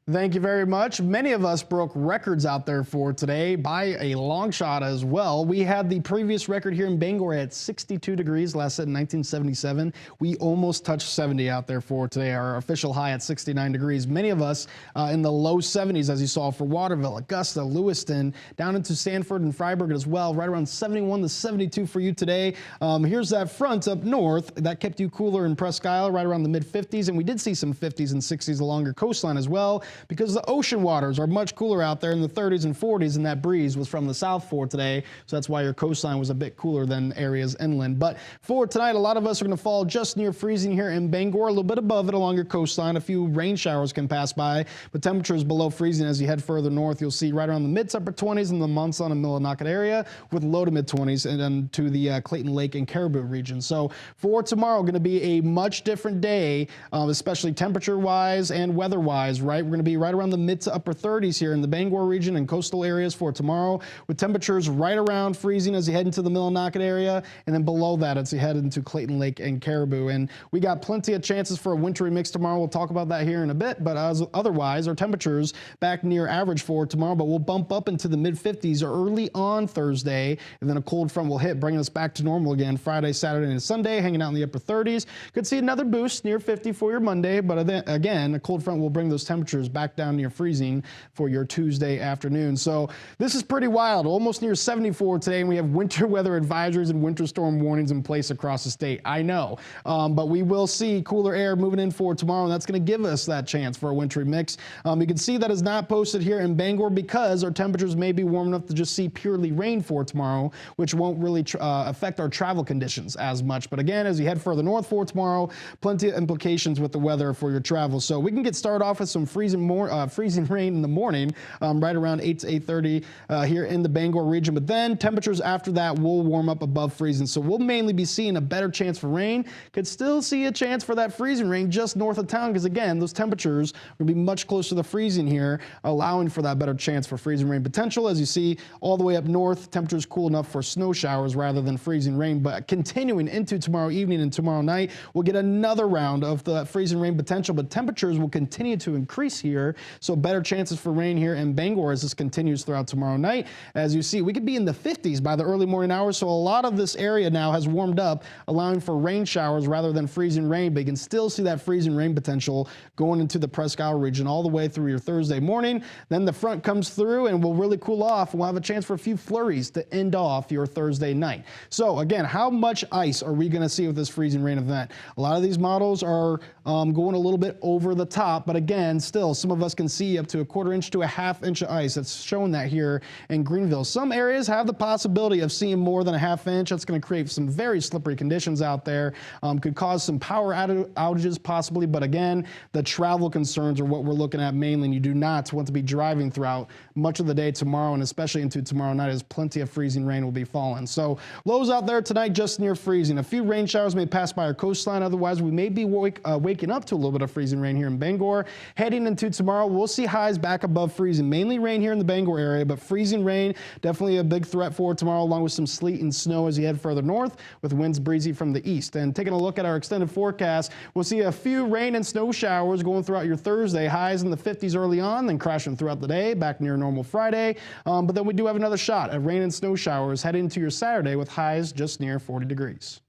Thank you very much. Many of us broke records out there for today by a long shot as well. We had the previous record here in Bangor at 62 degrees, last set in 1977. We almost touched 70 out there for today, our official high at 69 degrees. Many of us in the low 70s, as you saw for Waterville, Augusta, Lewiston, down into Sanford and Freiburg as well, right around 71 to 72 for you today. Here's that front up north that kept you cooler in Presque Isle, right around the mid-50s, and we did see some 50s and 60s along your coastline as well, because the ocean waters are much cooler out there in the 30s and 40s, and that breeze was from the south for today, so that's why your coastline was a bit cooler than areas inland. But for tonight, a lot of us are going to fall just near freezing here in Bangor, a little bit above it along your coastline. A few rain showers can pass by, but temperatures below freezing as you head further north. You'll see right around the mid to upper 20s in the Monson and Millinocket area, with low to mid 20s and then to the Clayton Lake and Caribou region. So for tomorrow, going to be a much different day, especially temperature-wise and weather-wise, right? We're going to be right around the mid to upper 30s here in the Bangor region and coastal areas for tomorrow, with temperatures right around freezing as you head into the Millinocket area, and then below that as you head into Clayton Lake and Caribou. And we got plenty of chances for a wintry mix tomorrow. We'll talk about that here in a bit, but otherwise our temperatures back near average for tomorrow, but we'll bump up into the mid-50s early on Thursday, and then a cold front will hit, bringing us back to normal again Friday, Saturday, and Sunday, hanging out in the upper 30s. Could see another boost near 50 for your Monday, but then again, a cold front will bring those temperatures back down near freezing for your Tuesday afternoon. So this is pretty wild, almost near 74 today, and we have winter weather advisories and winter storm warnings in place across the state. I know, but we will see cooler air moving in for tomorrow, and that's going to give us that chance for a wintry mix. You can see that is not posted here in Bangor because our temperatures may be warm enough to just see purely rain for tomorrow, which won't really affect our travel conditions as much. But again, as you head further north for tomorrow, plenty of implications with the weather for your travel. So we can get started off with some freezing rain in the morning, right around 8 to 8:30 here in the Bangor region. But then temperatures after that will warm up above freezing. So we'll mainly be seeing a better chance for rain. Could still see a chance for that freezing rain just north of town because, again, those temperatures will be much closer to the freezing here, allowing for that better chance for freezing rain potential. As you see, all the way up north, temperatures cool enough for snow showers rather than freezing rain. But continuing into tomorrow evening and tomorrow night, we'll get another round of the freezing rain potential, but temperatures will continue to increase here. So better chances for rain here in Bangor as this continues throughout tomorrow night. As you see, we could be in the 50s by the early morning hours, so a lot of this area now has warmed up, allowing for rain showers rather than freezing rain, but you can still see that freezing rain potential going into the Presque Isle region all the way through your Thursday morning. Then the front comes through and will really cool off. We'll have a chance for a few flurries to end off your Thursday night. So again, how much ice are we going to see with this freezing rain event? A lot of these models are going a little bit over the top, but again, still, some of us can see up to a 1/4 inch to a 1/2 inch of ice. It's showing that here in Greenville. Some areas have the possibility of seeing more than a 1/2 inch. That's going to create some very slippery conditions out there. Could cause some power outages possibly, but again, the travel concerns are what we're looking at mainly, and you do not want to be driving throughout much of the day tomorrow, and especially into tomorrow night, as plenty of freezing rain will be falling. So lows out there tonight just near freezing. A few rain showers may pass by our coastline. Otherwise, we may be waking up to a little bit of freezing rain here in Bangor. Heading into tomorrow, we'll see highs back above freezing. Mainly rain here in the Bangor area, but freezing rain definitely a big threat for tomorrow, along with some sleet and snow as you head further north, with winds breezy from the east. And taking a look at our extended forecast, we'll see a few rain and snow showers going throughout your Thursday. Highs in the 50s early on, then crashing throughout the day, back near normal Friday. But then we do have another shot at rain and snow showers heading into your Saturday with highs just near 40 degrees.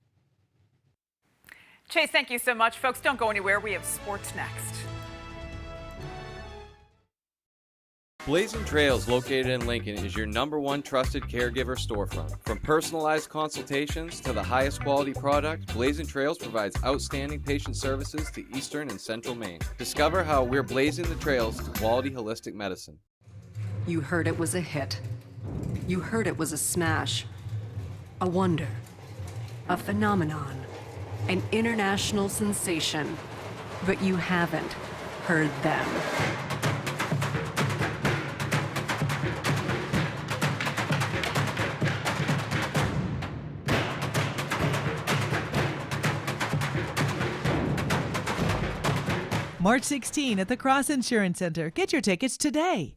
Chase, thank you so much. Folks, don't go anywhere. We have sports next. Blazing Trails, located in Lincoln, is your #1 trusted caregiver storefront. From personalized consultations to the highest quality product, Blazing Trails provides outstanding patient services to Eastern and Central Maine. Discover how we're blazing the trails to quality holistic medicine. You heard it was a hit. You heard it was a smash. A wonder. A phenomenon. An international sensation. But you haven't heard them. March 16 at the Cross Insurance Center. Get your tickets today.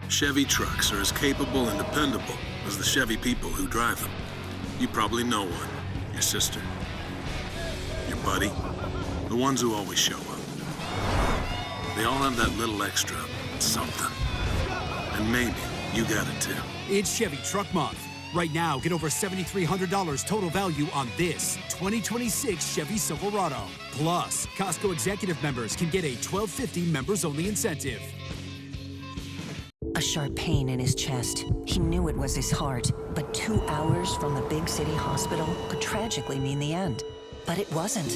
Chevy trucks are as capable and dependable as the Chevy people who drive them. You probably know one, your sister. buddy. The ones who always show up. They all have that little extra something. And maybe you got it too. It's Chevy Truck Month. Right now, get over $7,300 total value on this 2026 Chevy Silverado. Plus, Costco Executive members can get a $12.50 members-only incentive. A sharp pain in his chest. He knew it was his heart, but 2 hours from the big city hospital could tragically mean the end. But it wasn't.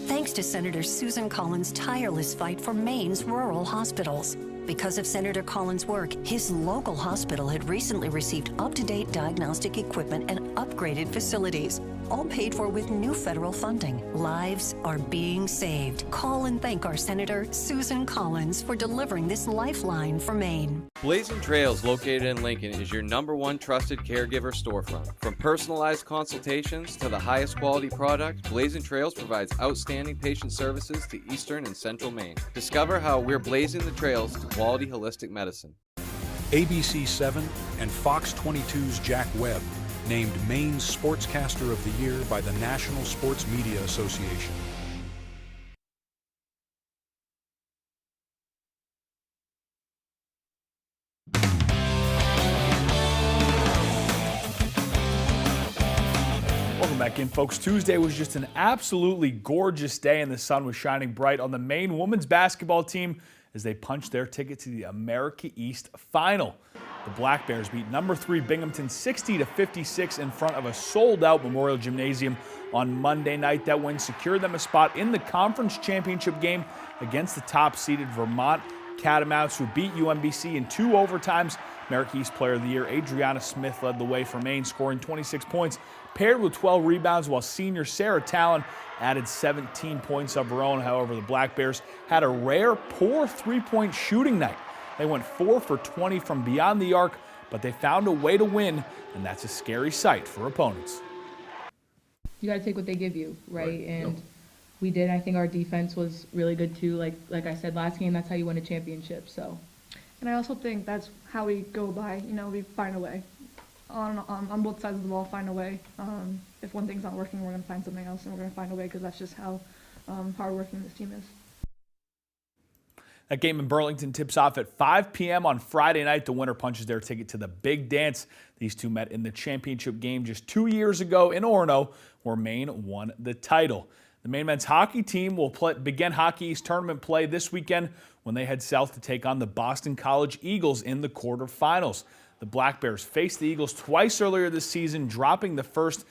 Thanks to Senator Susan Collins' tireless fight for Maine's rural hospitals. Because of Senator Collins' work, his local hospital had recently received up-to-date diagnostic equipment and upgraded facilities, all paid for with new federal funding. Lives are being saved. Call and thank our Senator Susan Collins for delivering this lifeline for Maine. Blazing Trails, located in Lincoln, is your #1 trusted caregiver storefront. From personalized consultations to the highest quality product, Blazing Trails provides outstanding patient services to Eastern and Central Maine. Discover how we're blazing the trails to quality holistic medicine. ABC 7 and Fox 22's Jack Webb named Maine's Sportscaster of the Year by the National Sports Media Association. Welcome back in, folks. Tuesday was just an absolutely gorgeous day, and the sun was shining bright on the Maine women's basketball team as they punched their ticket to the America East Final. The Black Bears beat number 3 Binghamton 60-56 in front of a sold-out Memorial Gymnasium on Monday night. That win secured them a spot in the conference championship game against the top-seeded Vermont Catamounts, who beat UMBC in 2 overtimes. America East Player of the Year Adriana Smith led the way for Maine, scoring 26 points, paired with 12 rebounds, while senior Sarah Talon added 17 points of her own. However, the Black Bears had a rare, poor three-point shooting night. They went 4 for 20 from beyond the arc, but they found a way to win, and that's a scary sight for opponents. You got to take what they give you, right? And we did. I think our defense was really good too. Like I said last game, that's how you win a championship. So. And I also think that's how we go by. We find a way. On both sides of the ball, find a way. If one thing's not working, we're going to find something else, and we're going to find a way, because that's just how hardworking this team is. That game in Burlington tips off at 5 p.m. on Friday night. The winner punches their ticket to the big dance. These two met in the championship game just 2 years ago in Orono, where Maine won the title. The Maine men's hockey team will begin Hockey East tournament play this weekend when they head south to take on the Boston College Eagles in the quarterfinals. The Black Bears faced the Eagles twice earlier this season, dropping the first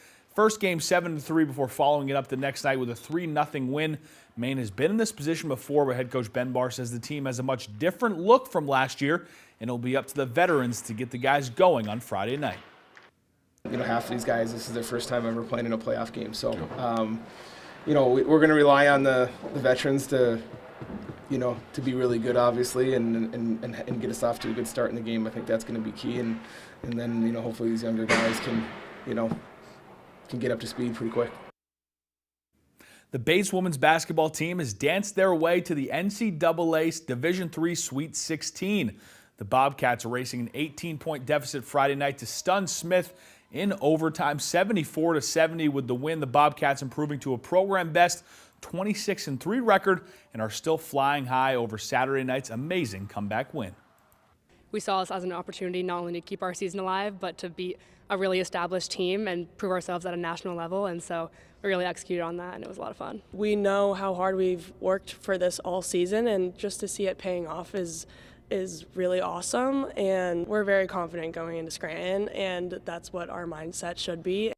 game 7-3 before following it up the next night with a 3-0 win. Maine has been in this position before, but head coach Ben Barr says the team has a much different look from last year, and it'll be up to the veterans to get the guys going on Friday night. Half of these guys, this is their first time ever playing in a playoff game, so we're going to rely on the veterans to be really good, obviously, and get us off to a good start in the game. I think that's going to be key, and then hopefully these younger guys can get up to speed pretty quick. The Bates women's basketball team has danced their way to the NCAA Division III Sweet 16. The Bobcats are racing an 18-point deficit Friday night to stun Smith in overtime, 74-70 with the win. The Bobcats improving to a program best 26-3 record and are still flying high over Saturday night's amazing comeback win. We saw this as an opportunity not only to keep our season alive, but to beat a really established team and prove ourselves at a national level. And so we really executed on that, and it was a lot of fun. We know how hard we've worked for this all season, and just to see it paying off is really awesome. And we're very confident going into Scranton, and that's what our mindset should be.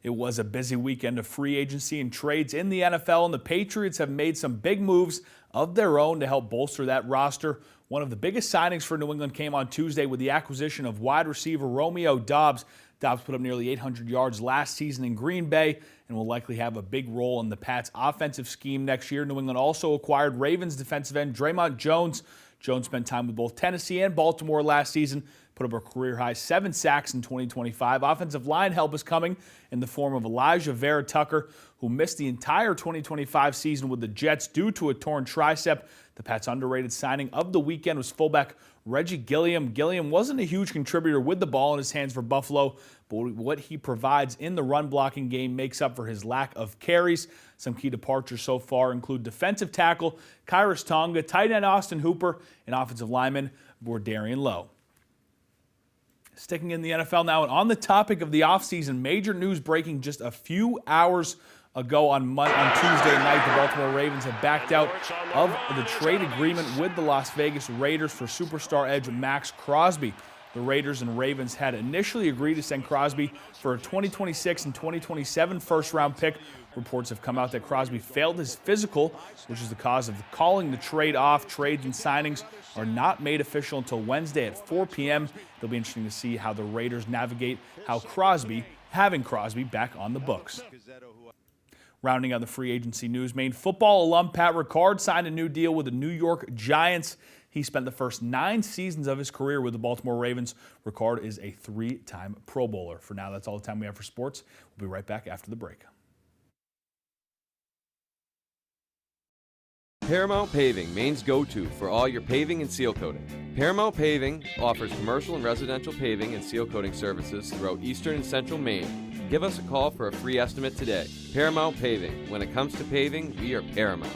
It was a busy weekend of free agency and trades in the NFL, and the Patriots have made some big moves of their own to help bolster that roster. One of the biggest signings for New England came on Tuesday with the acquisition of wide receiver Romeo Doubs. Doubs put up nearly 800 yards last season in Green Bay and will likely have a big role in the Pats' offensive scheme next year. New England also acquired Ravens defensive end Draymond Jones. Jones spent time with both Tennessee and Baltimore last season, put up a career-high 7 sacks in 2025. Offensive line help is coming in the form of Elijah Vera Tucker, who missed the entire 2025 season with the Jets due to a torn tricep. The Pats' underrated signing of the weekend was fullback Reggie Gilliam. Gilliam wasn't a huge contributor with the ball in his hands for Buffalo, but what he provides in the run-blocking game makes up for his lack of carries. Some key departures so far include defensive tackle Kairos Tonga, tight end Austin Hooper, and offensive lineman Bordarian Lowe. Sticking in the NFL now, and on the topic of the offseason, major news breaking just a few hours ago on Tuesday night. The Baltimore Ravens have backed out of the trade agreement with the Las Vegas Raiders for superstar edge Max Crosby. The Raiders and Ravens had initially agreed to send Crosby for a 2026 and 2027 first-round pick. Reports have come out that Crosby failed his physical, which is the cause of calling the trade off. Trades and signings are not made official until Wednesday at 4 p.m. It'll be interesting to see how the Raiders navigate having Crosby back on the books. Rounding out the free agency news, Maine football alum Pat Ricard signed a new deal with the New York Giants. He spent the first 9 seasons of his career with the Baltimore Ravens. Ricard is a 3-time Pro Bowler. For now, that's all the time we have for sports. We'll be right back after the break. Paramount Paving, Maine's go-to for all your paving and seal coating. Paramount Paving offers commercial and residential paving and seal coating services throughout eastern and central Maine. Give us a call for a free estimate today. Paramount Paving. When it comes to paving, we are Paramount.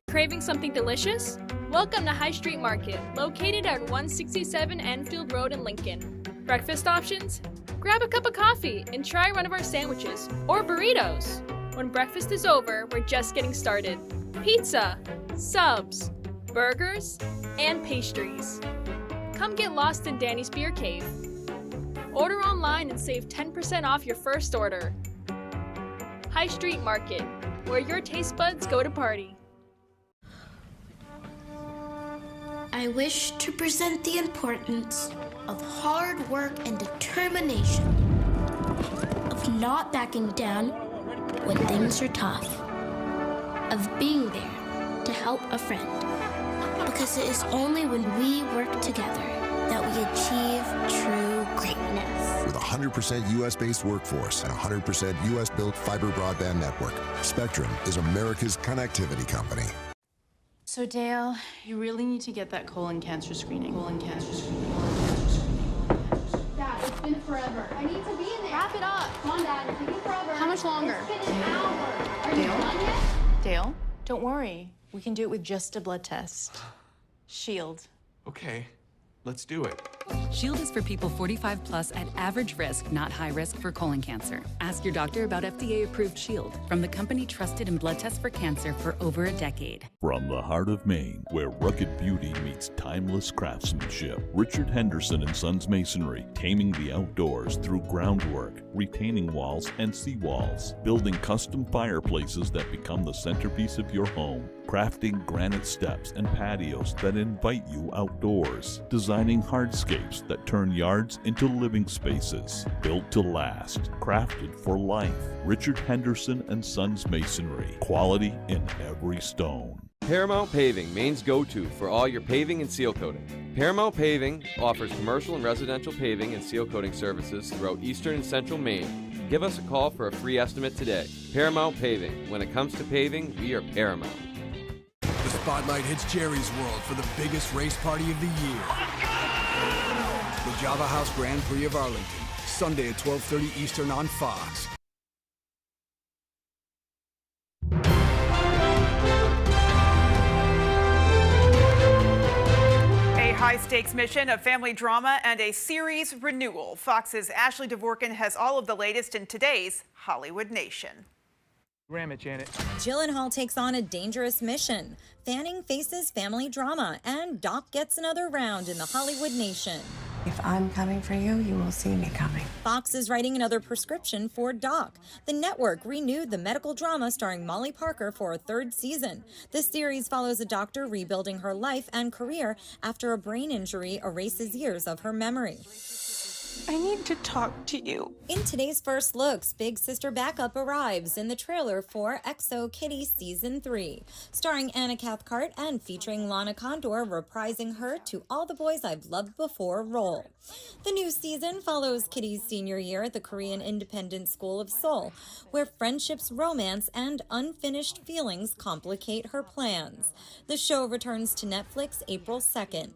Craving something delicious? Welcome to High Street Market, located at 167 Enfield Road in Lincoln. Breakfast options? Grab a cup of coffee and try one of our sandwiches or burritos. When breakfast is over, we're just getting started. Pizza, subs, burgers, and pastries. Come get lost in Danny's Beer Cave. Order online and save 10% off your first order. High Street Market, where your taste buds go to party. I wish to present the importance of hard work and determination, of not backing down when things are tough, of being there to help a friend, because it is only when we work together that we achieve true greatness. With a 100% U.S.-based workforce and a 100% U.S.-built fiber broadband network, Spectrum is America's connectivity company. So Dale, you really need to get that colon cancer screening. Dad, it's been forever. I need to be in there. Wrap it up. Come on, Dad. It's taking forever. How much longer? It's been an hour. Are you done yet? Dale, don't worry. We can do it with just a blood test. Shield. Okay, let's do it. Shield is for people 45 plus at average risk, not high risk for colon cancer. Ask your doctor about FDA-approved Shield from the company trusted in blood tests for cancer for over a decade. From the heart of Maine, where rugged beauty meets timeless craftsmanship, Richard Henderson and Sons Masonry, taming the outdoors through groundwork, retaining walls and seawalls, building custom fireplaces that become the centerpiece of your home, crafting granite steps and patios that invite you outdoors, designing hardscapes that turn yards into living spaces, built to last, crafted for life. Richard Henderson and Sons Masonry, quality in every stone. Paramount Paving, Maine's go-to for all your paving and seal coating. Paramount Paving offers commercial and residential paving and seal coating services throughout eastern and central Maine. Give us a call for a free estimate today. Paramount Paving. When it comes to paving, we are Paramount. The spotlight hits Jerry's World for the biggest race party of the year. The Java House Grand Prix of Arlington, Sunday at 12:30 Eastern on Fox. A high-stakes mission, a family drama, and a series renewal. Fox's Ashley Dvorkin has all of the latest in today's Hollywood Nation. Ram it, Janet. Gyllenhaal takes on a dangerous mission. Fanning faces family drama, and Doc gets another round in the Hollywood Nation. If I'm coming for you, you will see me coming. Fox is writing another prescription for Doc. The network renewed the medical drama starring Molly Parker for a third season. This series follows a doctor rebuilding her life and career after a brain injury erases years of her memory. I need to talk to you. In today's First Looks, Big Sister Backup arrives in the trailer for XO Kitty Season 3, starring Anna Cathcart and featuring Lana Condor reprising her To All the Boys I've Loved Before role. The new season follows Kitty's senior year at the Korean Independent School of Seoul, where friendships, romance, and unfinished feelings complicate her plans. The show returns to Netflix April 2nd.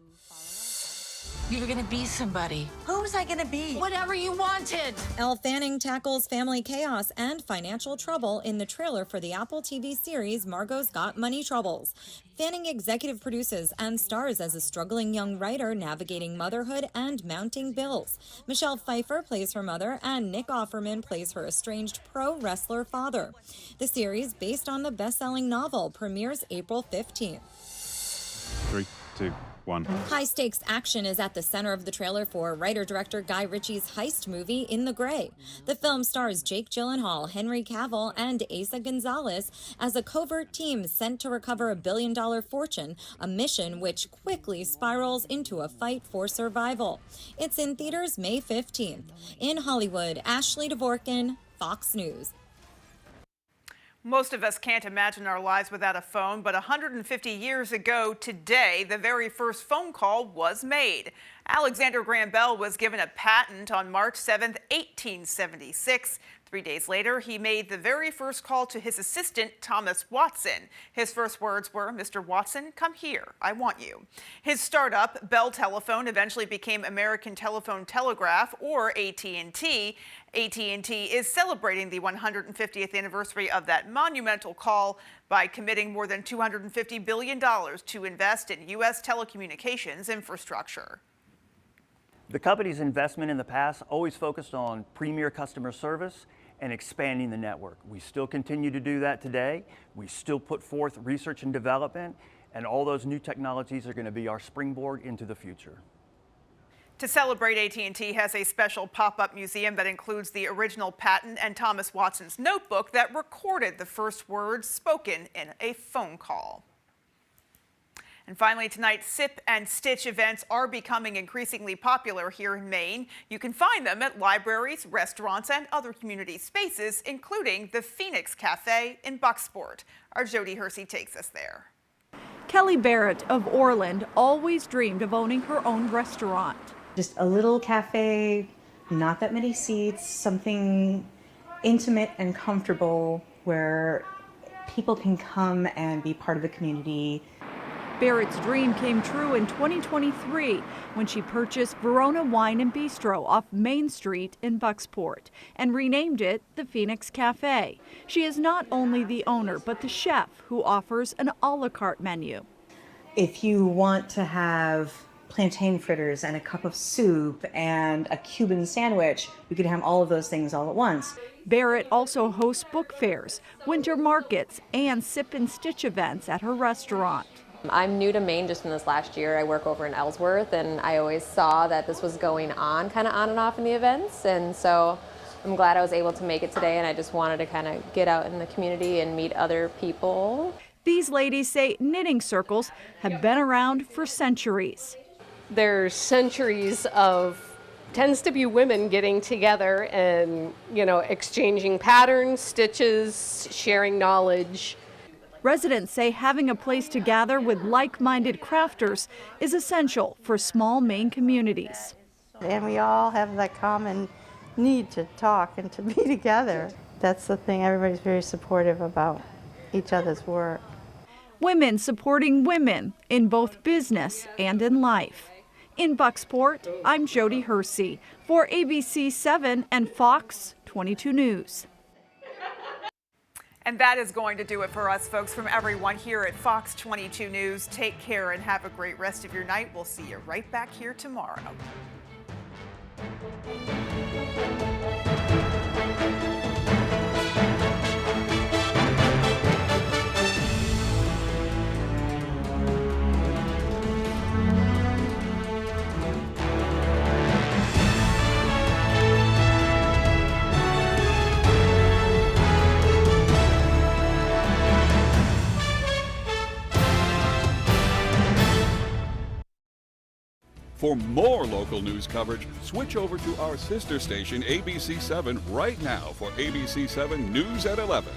You were gonna be somebody. Who was I gonna be? Whatever you wanted. Elle Fanning tackles family chaos and financial trouble in the trailer for the Apple TV series Margot's Got Money Troubles. Fanning executive produces and stars as a struggling young writer navigating motherhood and mounting bills. Michelle Pfeiffer plays her mother, and Nick Offerman plays her estranged pro wrestler father. The series, based on the best-selling novel, premieres April 15th. 3, 2, 1. High-stakes action is at the center of the trailer for writer-director Guy Ritchie's heist movie In the Gray. The film stars Jake Gyllenhaal, Henry Cavill, and Asa Gonzalez as a covert team sent to recover $1 billion fortune, a mission which quickly spirals into a fight for survival. It's in theaters May 15th. In Hollywood, Ashley Dvorkin, Fox News. Most of us can't imagine our lives without a phone, but 150 years ago today, the very first phone call was made. Alexander Graham Bell was given a patent on March 7, 1876. 3 days later, he made the very first call to his assistant, Thomas Watson. His first words were, "Mr. Watson, come here. I want you." His startup, Bell Telephone, eventually became American Telephone Telegraph, or AT&T. AT&T is celebrating the 150th anniversary of that monumental call by committing more than $250 billion to invest in U.S. telecommunications infrastructure. The company's investment in the past always focused on premier customer service and expanding the network. We still continue to do that today. We still put forth research and development, and all those new technologies are going to be our springboard into the future. To celebrate, AT&T has a special pop-up museum that includes the original patent and Thomas Watson's notebook that recorded the first words spoken in a phone call. And finally tonight, Sip and Stitch events are becoming increasingly popular here in Maine. You can find them at libraries, restaurants, and other community spaces, including the Phoenix Cafe in Bucksport. Our Jody Hersey takes us there. Kelly Barrett of Orland always dreamed of owning her own restaurant. Just a little cafe, not that many seats, something intimate and comfortable where people can come and be part of the community. Barrett's dream came true in 2023 when she purchased Verona Wine and Bistro off Main Street in Bucksport and renamed it the Phoenix Cafe. She is not only the owner, but the chef who offers an a la carte menu. If you want to have plantain fritters and a cup of soup and a Cuban sandwich, you could have all of those things all at once. Barrett also hosts book fairs, winter markets, and Sip and Stitch events at her restaurant. I'm new to Maine just in this last year. I work over in Ellsworth, and I always saw that this was going on, kind of on and off in the events, and so I'm glad I was able to make it today, and I just wanted to kind of get out in the community and meet other people. These ladies say knitting circles have been around for centuries. There's centuries of tends to be women getting together and, exchanging patterns, stitches, sharing knowledge. Residents say having a place to gather with like-minded crafters is essential for small Maine communities. And we all have that common need to talk and to be together. That's the thing, everybody's very supportive about each other's work. Women supporting women in both business and in life. In Bucksport, I'm Jody Hersey for ABC 7 and Fox 22 News. And that is going to do it for us, folks. From everyone here at Fox 22 News, take care and have a great rest of your night. We'll see you right back here tomorrow. For more local news coverage, switch over to our sister station, ABC7, right now for ABC7 News at 11.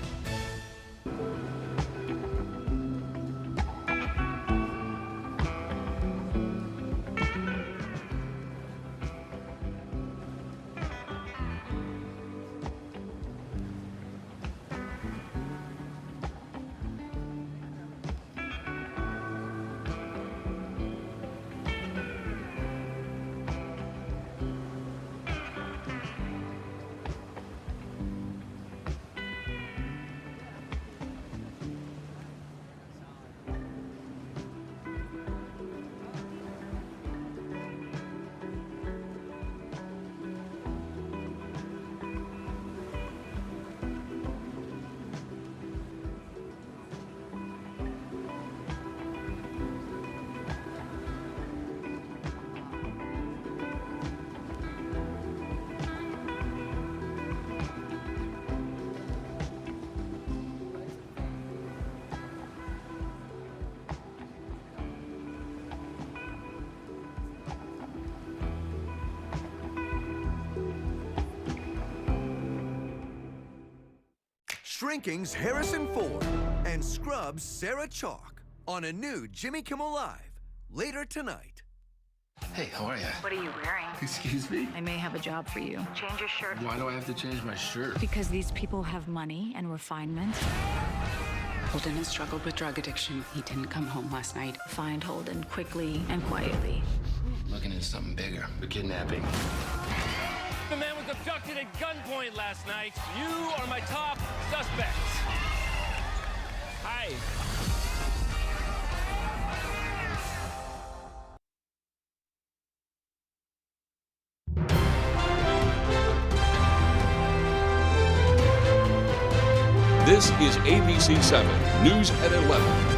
Shrinking's Harrison Ford and Scrubs' Sarah Chalk on a new Jimmy Kimmel Live later tonight. Hey, how are you? What are you wearing? Excuse me? I may have a job for you. Change your shirt. Why do I have to change my shirt? Because these people have money and refinement. Holden has struggled with drug addiction. He didn't come home last night. Find Holden quickly and quietly. Looking into something bigger. The kidnapping. The man was abducted at gunpoint last night. You are my top suspects. Hi. This is ABC7 News at 11.